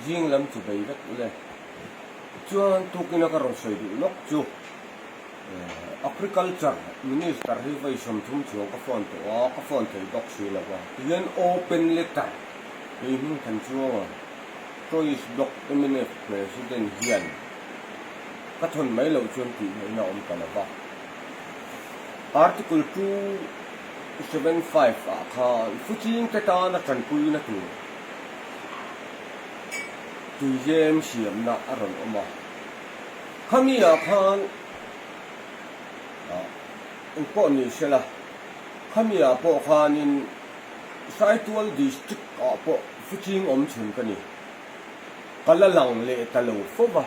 riêng lắm chủ bày rất là cho tôi cái nó có rồi sợi đủ lóc chú agriculture minister hi vai som thum chu ka phone thei bok si la wa yen open letter hi min kan chu choice block eminent president hian ka thon mai lo chuan ti na om ka la ba article 275 kha fuching te ta na kan pui na tu jem siam na aron oma khami a khan in po ni sela khami a po khan in saitual district a po fuching om chun ka ni kala lang le talo fo ba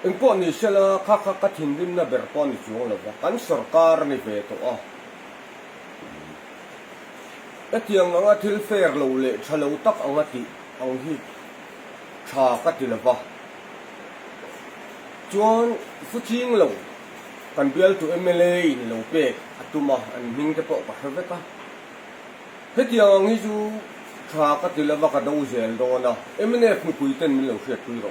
in po ni sela kha ka thin dim na ber po ni chu lo ba kan sarkar ni ve to a etiang anga thil fair lo le thalo tak anga ti ang hi tha ka ti la ba chuan fuching lo kan bial tu MLA in lo pe atuma an ming te po ka hve ka hetiang ang hi chu tha ka ti la ba ka do zel do na MNF mi puiten mi lo hriat pui ro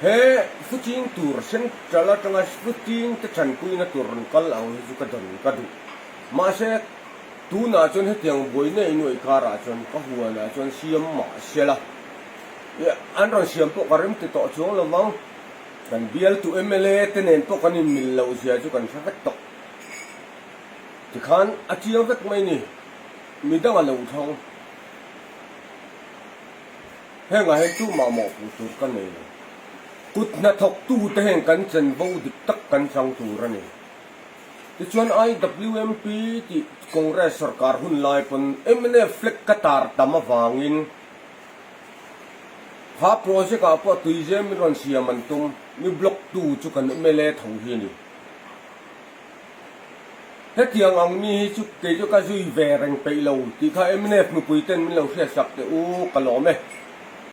he fuching tur sen chala tanga fuching te chan pui na tur kal ang hi chu ka don ka du ma se tu na chon hetiang boi nei noi kara chon ka huwa na chon siam ma sela ya an ron siam po karim ti to chong lo mang kan bial tu MLA tenen po kanin mil lo sia chu kan sa vek to ti khan a chiang vek mai ni mi dang a lo thong he nga he chu ma mo pu tur kan nei kut na thok tu te heng kan chen bo dik tak kan sang tu ra ni ti chuan IWMP ti Congress sarkar hun lai pon MNF flek katar tama wangin ha project a po tuijem ron siaman tum mi block tu chu kan MLA thau hi ni hetiang ang ni chu ke chu ka zui ve reng pe lo ti kha MNF mi puiten mi lo hria sak te u kalome